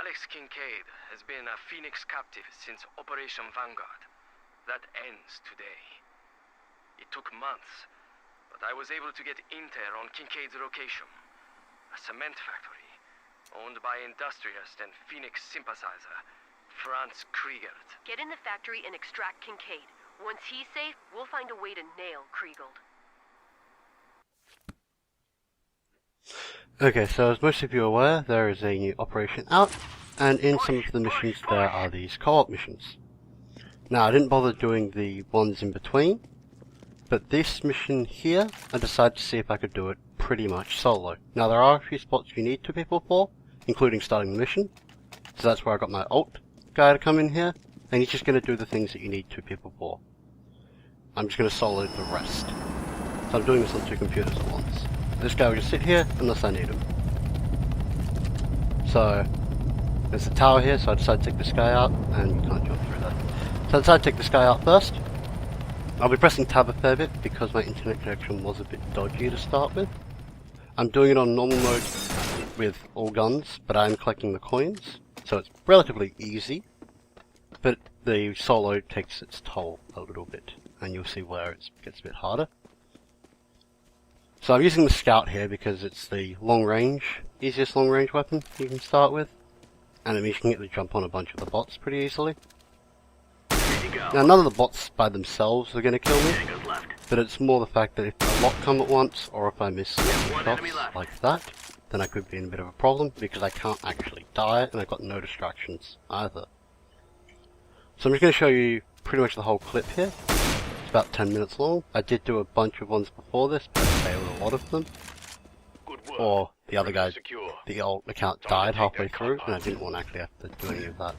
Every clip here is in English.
Alex Kincaid has been a Phoenix captive since Operation Vanguard. That ends today. It took months, but I was able to get intel on Kincaid's location. A cement factory, owned by industrialist and Phoenix sympathizer, Franz Kriegelt. Get in the factory and extract Kincaid. Once he's safe, we'll find a way to nail Kriegelt. Okay, so as most of you are aware, there is a new operation out, and in some of the missions there are these co-op missions. Now, I didn't bother doing the ones in between, but this mission here, I decided to see if I could do it pretty much solo. Now, there are a few spots you need 2 people for, including starting the mission, so that's where I got my alt guy to come in here, and he's just going to do the things that you need 2 people for. I'm just going to solo the rest. So I'm doing this on 2 computers at once. This guy will just sit here unless I need him. So, there's the tower here, so I decided to take this guy out, and you can't jump through that. So I decided to take this guy out first. I'll be pressing tab a fair bit because my internet connection was a bit dodgy to start with. I'm doing it on normal mode with all guns, but I'm collecting the coins, so it's relatively easy. But the solo takes its toll a little bit, and you'll see where it gets a bit harder. So I'm using the scout here because it's the long range, easiest long range weapon you can start with. And it means you can get the jump on a bunch of the bots pretty easily. Now none of the bots by themselves are going to kill me, but it's more the fact that if a lot come at once, or if I miss shots like that, then I could be in a bit of a problem because I can't actually die and I've got no distractions either. So I'm just going to show you pretty much the whole clip here. About 10 minutes long. I did do a bunch of ones before this, but I failed a lot of them. Or the other guy, the old account died halfway through, and I didn't want to actually have to do any of that.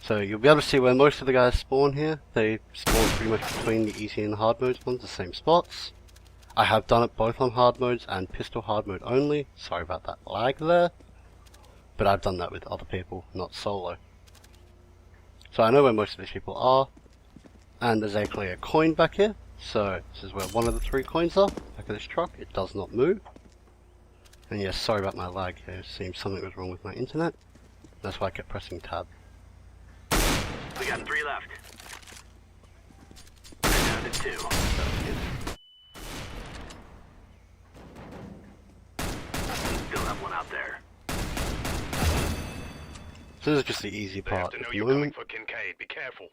So you'll be able to see where most of the guys spawn here. They spawn pretty much between the easy and the hard modes ones, the same spots. I have done it both on hard modes and pistol hard mode only. Sorry about that lag there. But I've done that with other people, not solo. So I know where most of these people are. And there's actually a coin back here, so this is where one of the 3 coins are, back of this truck. It does not move. And yes, sorry about my lag here, it seems something was wrong with my internet. That's why I kept pressing tab. We got 3 left. Down to 2. Still have one out there. So this is just the easy part at the moment. For Kincaid. Be careful.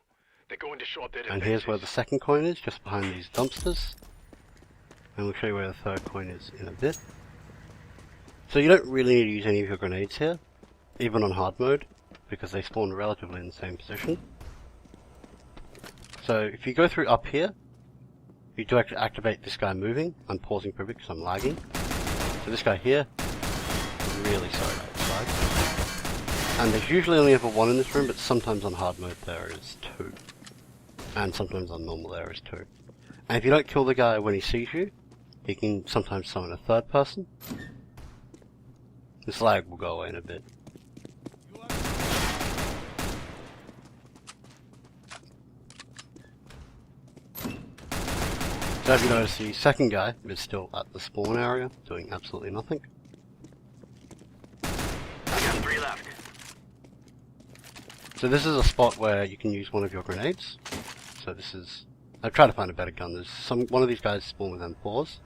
They're going to show up their And here's where the second coin is, just behind these dumpsters. And we'll show you where the third coin is in a bit. So you don't really need to use any of your grenades here, even on hard mode, because they spawn relatively in the same position. So if you go through up here, you do actually activate this guy moving. I'm pausing for a bit because I'm lagging. So this guy here, really sorry about this lag. And there's usually only ever 1 in this room, but sometimes on hard mode there is 2. And sometimes on normal there is 2. And if you don't kill the guy when he sees you, he can sometimes summon a 3rd person. This lag will go away in a bit. So as you notice, the second guy is still at the spawn area, doing absolutely nothing. I got 3 left. So this is a spot where you can use one of your grenades. So this is... I've tried to find a better gun. There's one of these guys spawn with M4s.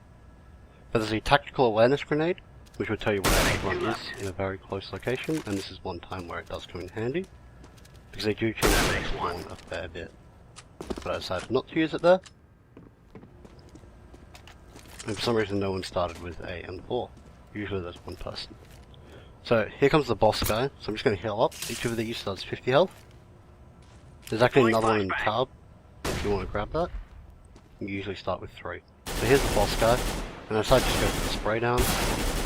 But there's a tactical awareness grenade, which will tell you where everyone is in a very close location, and this is one time where it does come in handy. Because they do change their spawn a fair bit. But I decided not to use it there. And for some reason no one started with a M4. Usually there's one person. So here comes the boss guy, so I'm just going to heal up. Each of these does 50 health. There's actually another one in the tab, if you want to grab that. You usually start with 3. So here's the boss guy, and I decided to just go for the spray down.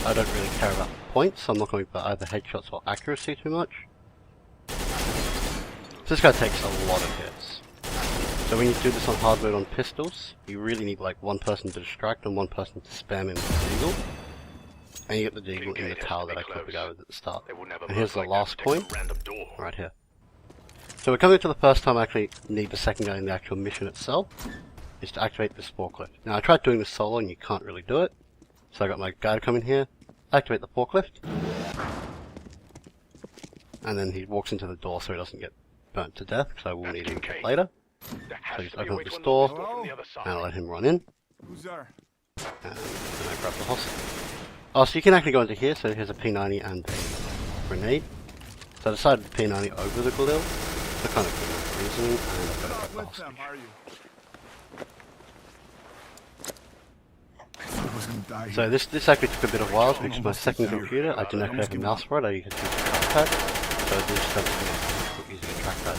I don't really care about the points, so I'm not going for either headshots or accuracy too much. So this guy takes a lot of hits. So when you do this on hard mode on pistols, you really need like 1 person to distract and 1 person to spam him with the deagle. And you get the deagle in the tower that I killed the guy with at the start. And here's the last coin, right here. So we're coming to the first time I actually need the second guy in the actual mission itself, is to activate this forklift. Now I tried doing this solo and you can't really do it, so I got my guy to come in here, activate the forklift, and then he walks into the door so he doesn't get burnt to death, because I will need him later. So just open up this door, and I'll let him run in. Who's there? And then I grab the hostage. Oh, so you can actually go into here, so here's a P90 and a grenade. So I decided the P90 over the Galil, for kind of good reasoning, and I've got to grab the hostage. Are you? I was gonna die So here. this actually took a bit of while, because my second computer, I didn't actually have a mouse for it, I had to use a trackpad, so this stuff is using a trackpad.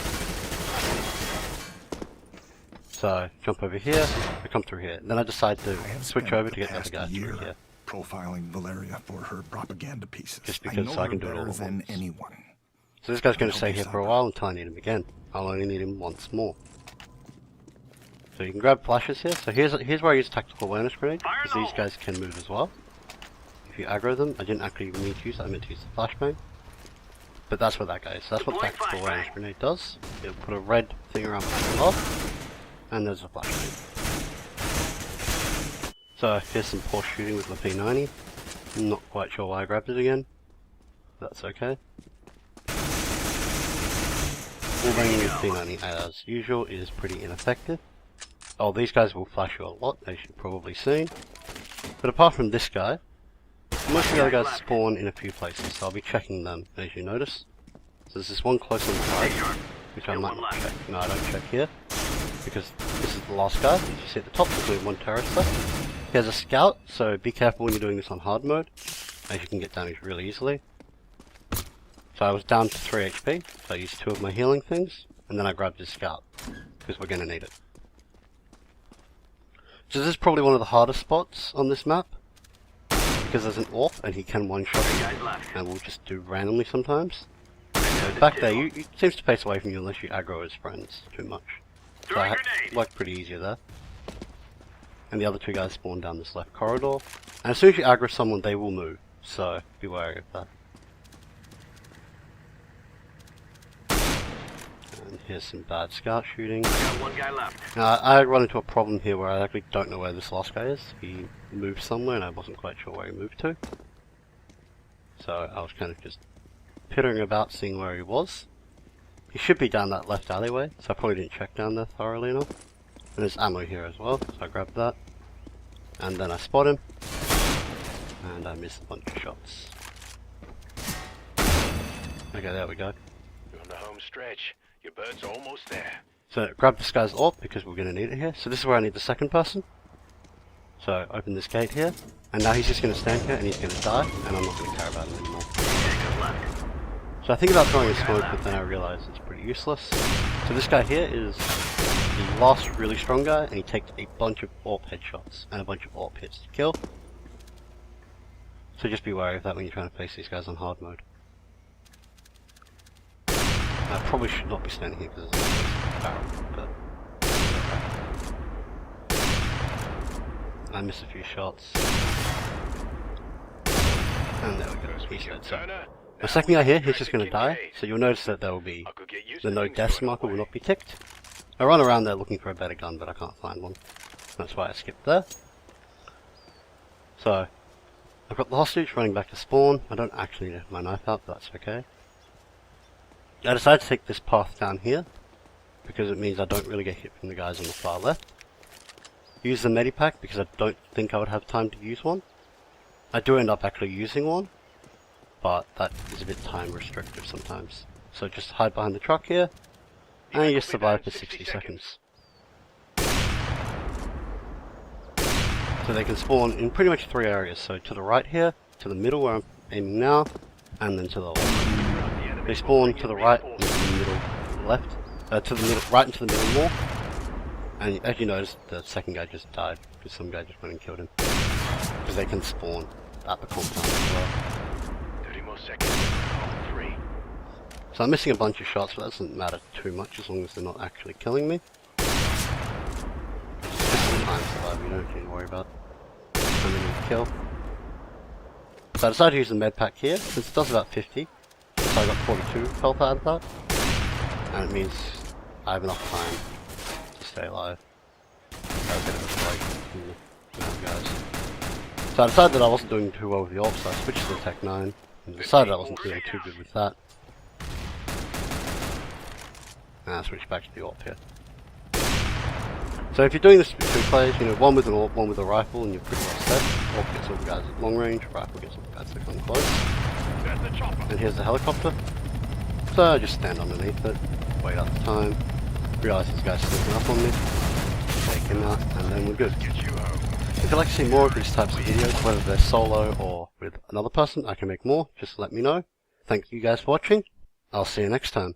So, jump over here, I come through here, then I decide to switch over to get the other guy through here. Profiling Valeria for her propaganda pieces. Just because so I can do it all at than once. anyone. So this guy's going to stay here for a while until I need him again. I'll only need him once more. So you can grab flashes here. So here's where I use tactical awareness grenade, because these guys can move as well. If you aggro them, I didn't actually need to use that, I meant to use the flashbang. But that's what that guy is. So that's what tactical awareness grenade does. It'll put a red thing around the off, and there's a flashbang. So here's some poor shooting with the P90. I'm not quite sure why I grabbed it again. That's okay. Wallbanging with P90 as usual is pretty ineffective. Oh, these guys will flash you a lot, as you've probably seen. But apart from this guy, most of the other guys spawn in a few places, so I'll be checking them, as you notice. So there's this one close on the side, which I might not check. No, I don't check here, because this is the last guy. As you see at the top, there's only one terrorist left. He has a scout, so be careful when you're doing this on hard mode, as you can get damaged really easily. So I was down to 3 HP, so I used 2 of my healing things, and then I grabbed his scout, because we're going to need it. So this is probably one of the hardest spots on this map, because there's an AWP, and he can one-shot you, and will just do randomly sometimes. So back there, he seems to pace away from you unless you aggro his friends too much. So I worked pretty easier there. And the other 2 guys spawn down this left corridor. And as soon as you aggro someone, they will move, so be wary of that. And here's some bad scout shooting. One guy left. Now, I run into a problem here where I actually don't know where this last guy is. He moved somewhere and I wasn't quite sure where he moved to. So I was kind of just pittering about seeing where he was. He should be down that left alleyway, so I probably didn't check down there thoroughly enough. And there's ammo here as well, so I grabbed that. And then I spot him. And I missed a bunch of shots. Okay, there we go. You're on the home stretch. Your bird's almost there. So grab this guy's AWP because we're going to need it here. So this is where I need the second person. So open this gate here. And now he's just going to stand here and he's going to die. And I'm not going to care about him anymore. So I think about throwing a smoke, but then I realize it's pretty useless. So this guy here is the last really strong guy, and he takes a bunch of AWP headshots and a bunch of AWP hits to kill. So just be wary of that when you're trying to face these guys on hard mode. I probably should not be standing here because there's a barrel, but I missed a few shots. And there we go, he's dead. So the second guy here, he's just going to die, so you'll notice that there will be the no deaths marker will not be ticked. I run around there looking for a better gun, but I can't find one. That's why I skipped there. So, I've got the hostage running back to spawn. I don't actually have my knife out, but that's okay. I decided to take this path down here, because it means I don't really get hit from the guys on the far left. Use the medipack, because I don't think I would have time to use one. I do end up actually using one, but that is a bit time restrictive sometimes. So just hide behind the truck here, and you just survive for 60 seconds. So they can spawn in pretty much 3 areas, so to the right here, to the middle where I'm aiming now, and then to the left. They spawn to the right, and to the middle, left, to the middle, right and to the middle more, and as you notice, the second guy just died, because some guy just went and killed him. Because they can spawn at the compound as well. 30 more seconds. Home 3. So I'm missing a bunch of shots, but that doesn't matter too much as long as they're not actually killing me. It's just a time survival, you don't need to worry about how many you kill. So I decided to use the med pack here, since it does about 50. So I got 42 health out of that. And it means I have enough time to stay alive. I have a bit of a break from the guys. So I decided that I wasn't doing too well with the AWP, so I switched to the Tech 9. And decided I wasn't doing too good with that. and switch back to the AWP here. So if you're doing this with 2 players, you know, one with an AWP, one with a rifle, and you're pretty well set. AWP gets all the guys at long range, rifle gets all the guys that come close. There's the chopper. And here's the helicopter. So I just stand underneath it, wait out the time, realise this guy's sneaking up on me, take him out, and then we're good. Get you home. If you'd like to see more of these types of videos, whether they're solo or with another person, I can make more, just let me know. Thank you guys for watching, I'll see you next time.